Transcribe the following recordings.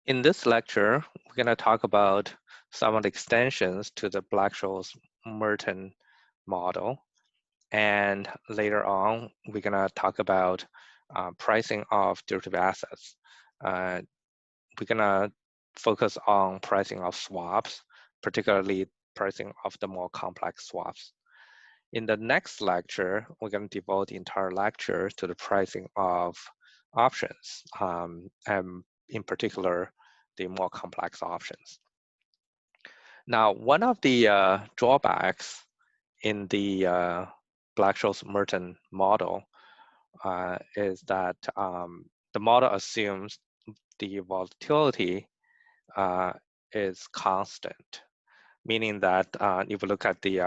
In this lecture, we're going to talk about some of the extensions to the Black-Scholes-Merton model. And later on, we're going to talk about pricing of derivative assets. We're going to focus on pricing of swaps, particularly pricing of the more complex swaps. In the next lecture, we're going to devote the entire lecture to the pricing of options, and in particular, the more complex options. Now, one of the drawbacks in the Black-Scholes-Merton model is that the model assumes the volatility is constant, meaning that if you look at the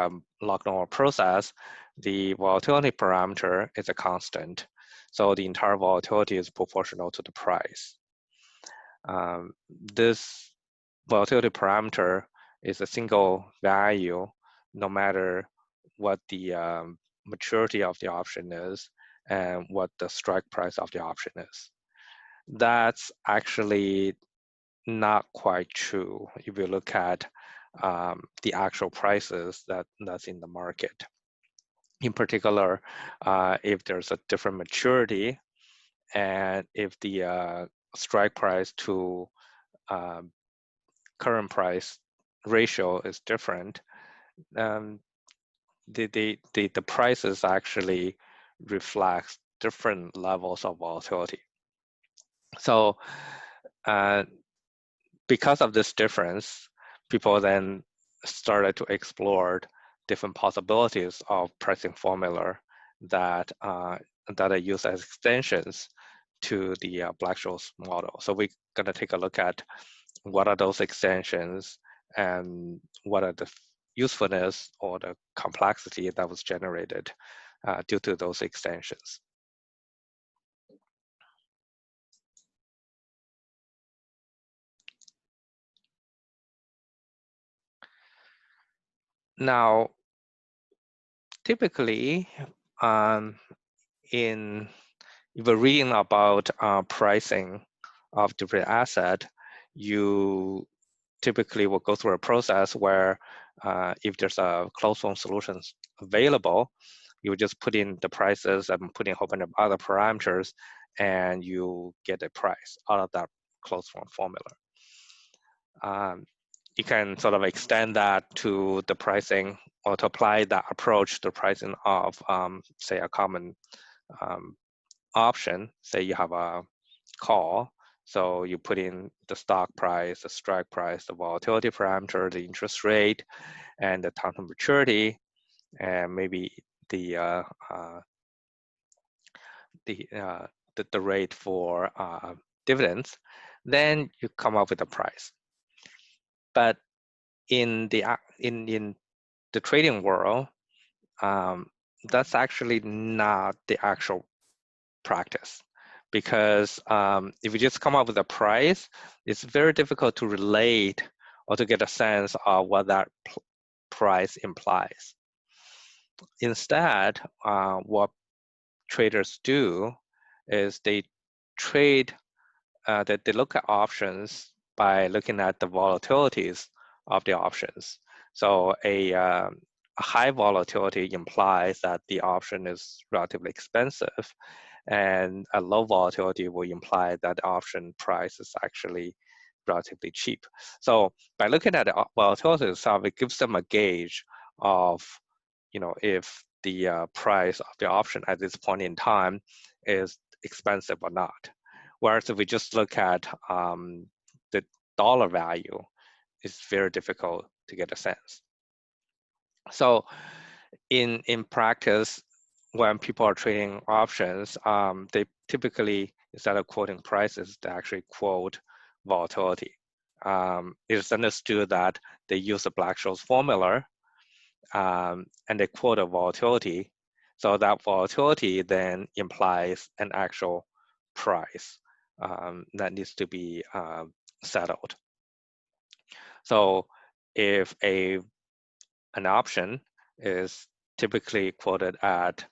log normal process, the volatility parameter is a constant. So the entire volatility is proportional to the price. This volatility parameter is a single value no matter what the maturity of the option is and what the strike price of the option is. That's actually not quite true if you look at the actual prices that's in the market. In particular, if there's a different maturity and if the strike price to current price ratio is different, the prices actually reflects different levels of volatility. So because of this difference, people then started to explore different possibilities of pricing formula that are used as extensions to the Black-Scholes model. So we're going to take a look at what are those extensions and what are the usefulness or the complexity that was generated due to those extensions. Now, typically, if you're reading about pricing of different asset, you typically will go through a process where if there's a closed form solutions available, you just put in the prices and put in a whole bunch of other parameters, and you get a price out of that closed form formula. You can sort of extend that to the pricing or to apply that approach to pricing of, say, a common option. Say you have a call, so you put in the stock price, the strike price, the volatility parameter, the interest rate, and the time to maturity, and maybe the rate for dividends. Then you come up with a price. But in the trading world, that's actually not the actual practice, because if you just come up with a price, it's very difficult to relate or to get a sense of what that price implies. Instead, what traders do is they trade, that they look at options by looking at the volatilities of the options. So a high volatility implies that the option is relatively expensive, and a low volatility will imply that the option price is actually relatively cheap. So by looking at the volatility itself, it gives them a gauge of, if the price of the option at this point in time is expensive or not. Whereas if we just look at the dollar value, it's very difficult to get a sense. So in practice, when people are trading options, they typically, instead of quoting prices, they actually quote volatility. It's understood that they use the Black-Scholes formula, and they quote a volatility. So that volatility then implies an actual price that needs to be settled. So if an option is typically quoted at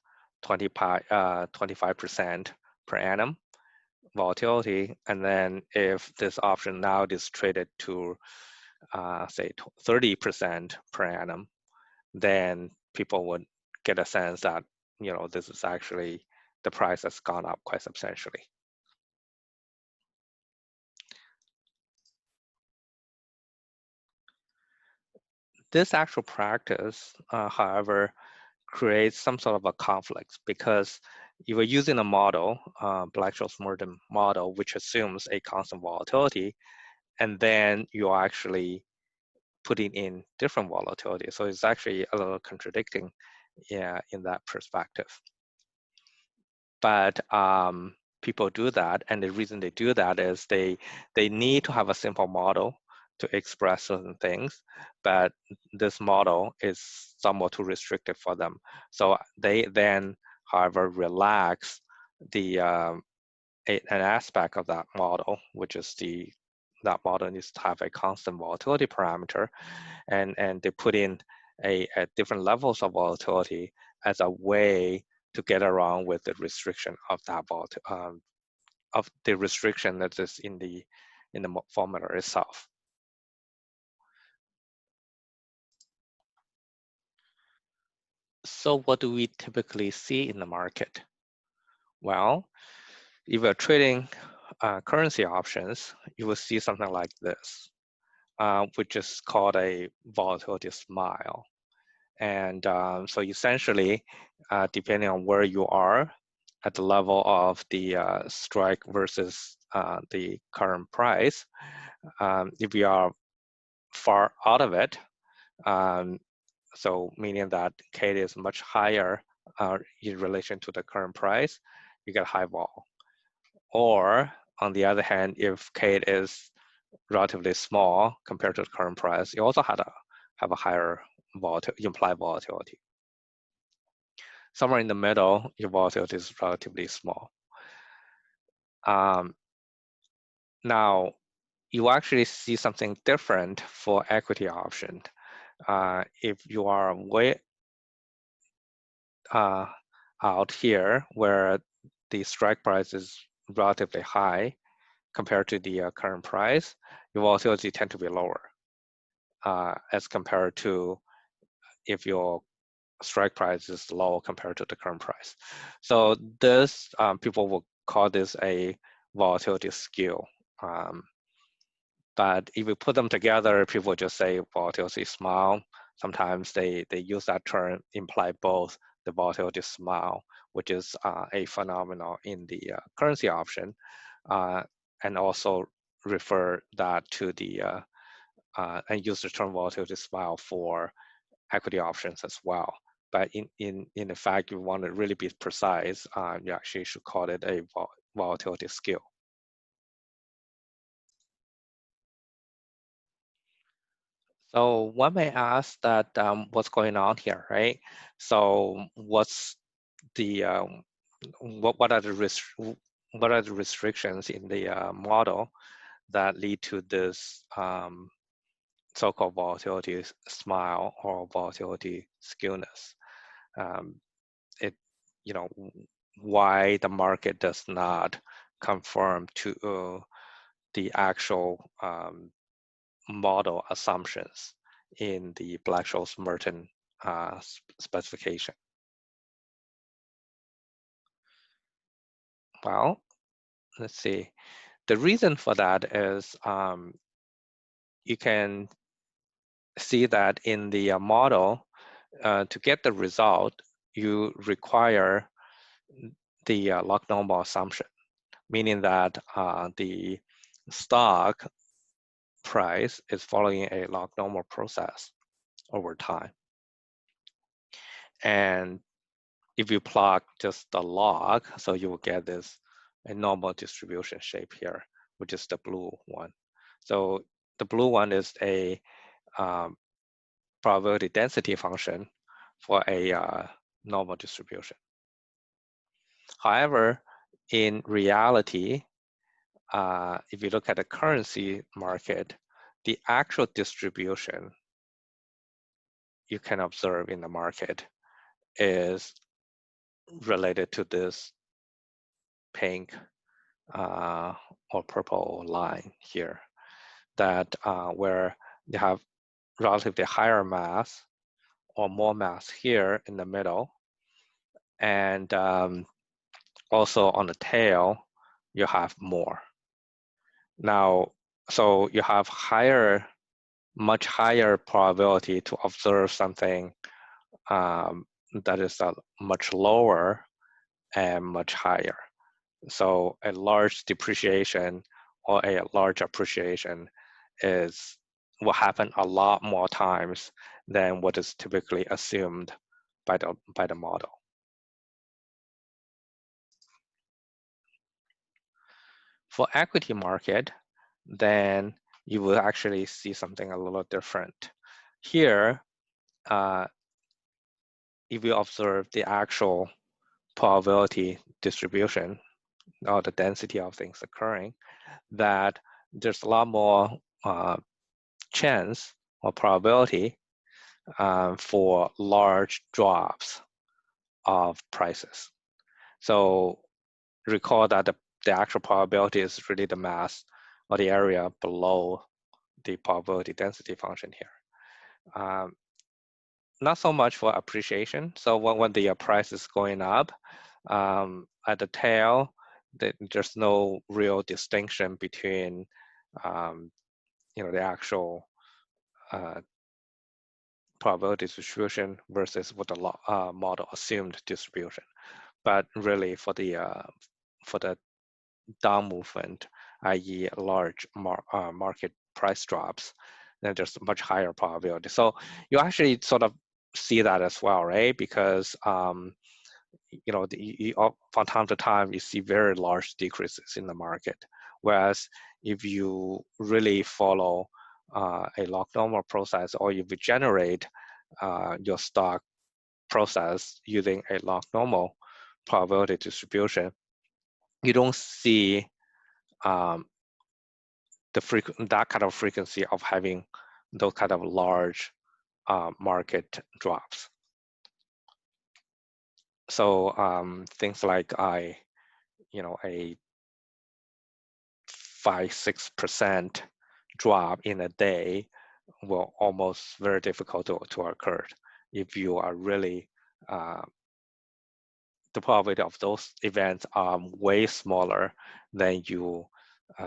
25% per annum, volatility, and then if this option now is traded to say 30% per annum, then people would get a sense that this is actually the price has gone up quite substantially. This actual practice, however, creates some sort of a conflict because you are using a model, Black-Scholes-Merton model, which assumes a constant volatility, and then you're actually putting in different volatility. So it's actually a little contradicting, in that perspective. But people do that, and the reason they do that is they need to have a simple model to express certain things, but this model is somewhat too restrictive for them. So they then, however, relax the an aspect of that model, which is that model needs to have a constant volatility parameter, and they put in a different levels of volatility as a way to get around with the restriction of that of the restriction that is in the formula itself. So what do we typically see in the market? Well, if you're trading currency options, you will see something like this, which is called a volatility smile. And so essentially, depending on where you are at the level of the strike versus the current price, if you are far out of it, so meaning that Kate is much higher in relation to the current price, you get high vol. Or on the other hand, if Kate is relatively small compared to the current price, you also have a higher implied volatility. Somewhere in the middle, your volatility is relatively small. Now, you actually see something different for equity option. If you are way out here where the strike price is relatively high compared to the current price, your volatility tend to be lower as compared to if your strike price is low compared to the current price. So this, people will call this a volatility skew. But if you put them together, people just say volatility smile. Sometimes they use that term, imply both the volatility smile, which is a phenomenon in the currency option, and also refer that to the, and use the term volatility smile for equity options as well. But in fact, you want to really be precise, you actually should call it a volatility skew. So one may ask that what's going on here, right? So what's the what are the restrictions in the model that lead to this so-called volatility smile or volatility skewness? It why the market does not conform to the actual model assumptions in the Black-Scholes-Merton specification. Well, let's see. The reason for that is you can see that in the model, to get the result, you require the log normal assumption, meaning that the stock price is following a log normal process over time. And if you plot just the log, so you will get this a normal distribution shape here, which is the blue one. So the blue one is a probability density function for a normal distribution. However, in reality, if you look at the currency market, the actual distribution you can observe in the market is related to this pink or purple line here, that where you have relatively higher mass or more mass here in the middle, and also on the tail you have more. Now, so you have much higher probability to observe something that is much lower and much higher. So a large depreciation or a large appreciation will happen a lot more times than what is typically assumed by the model. For equity market, then you will actually see something a little different. Here, if you observe the actual probability distribution or the density of things occurring, that there's a lot more chance or probability for large drops of prices. So recall that the actual probability is really the mass or the area below the probability density function here. Not so much for appreciation. So when the price is going up, at the tail, there's no real distinction between the actual probability distribution versus what the model assumed distribution. But really for the down movement, i.e. large market price drops, then there's much higher probability. So you actually sort of see that as well, right? Because from time to time you see very large decreases in the market. Whereas if you really follow a log normal process, or if you generate your stock process using a log normal probability distribution, you don't see that kind of frequency of having those kind of large market drops. So things like a 5-6% drop in a day will almost very difficult to occur if you are really the probability of those events are way smaller than you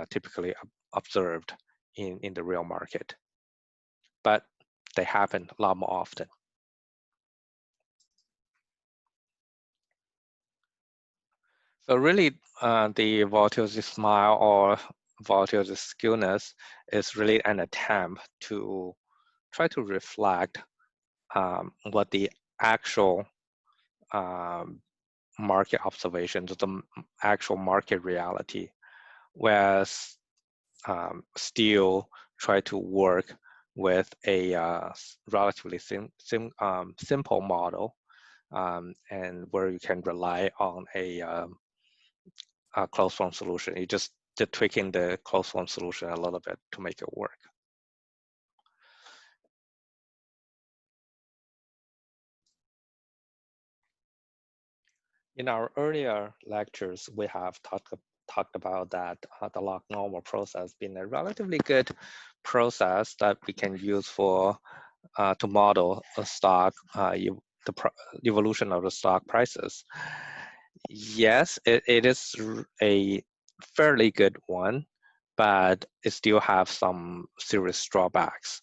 typically observed in the real market. But they happen a lot more often. So really, the volatility smile or volatility skewness is really an attempt to try to reflect what the actual market observations, the actual market reality, whereas still try to work with a relatively simple model, and where you can rely on a closed form solution. You just tweaking the closed form solution a little bit to make it work. In our earlier lectures, we have talked about that the log normal process being a relatively good process that we can use for to model a stock, the evolution of the stock prices. Yes, it is a fairly good one, but it still have some serious drawbacks.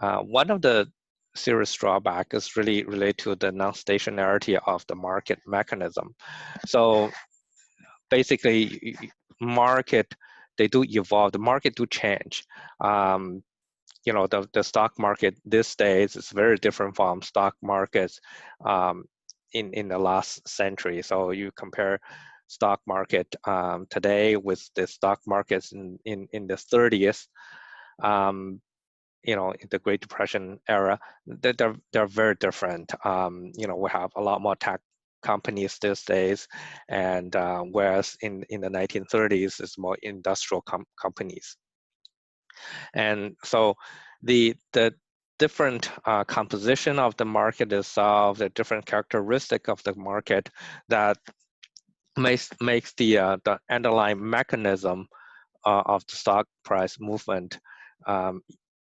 One of the serious drawback is really related to the non-stationarity of the market mechanism. So basically, market, they do evolve, the market do change. The stock market these days is very different from stock markets in the last century. So you compare stock market today with the stock markets in the 30s, in the Great Depression era, they're very different. We have a lot more tech companies these days, and whereas in the 1930s, it's more industrial companies. And so the different composition of the market itself, the different characteristic of the market that makes the underlying mechanism of the stock price movement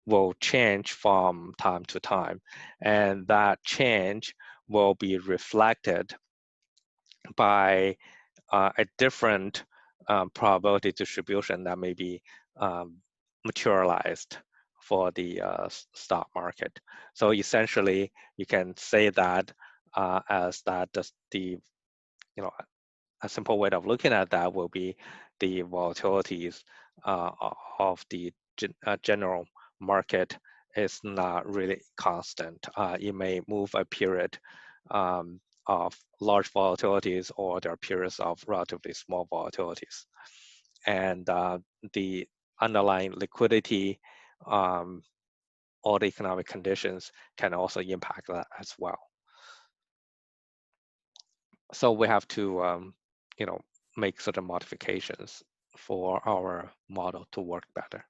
will change from time to time, and that change will be reflected by a different probability distribution that may be materialized for the stock market. So essentially, you can say that as that the a simple way of looking at that will be the volatilities of the general market is not really constant. It may move a period of large volatilities, or there are periods of relatively small volatilities. And the underlying liquidity or the economic conditions can also impact that as well. So we have to make certain modifications for our model to work better.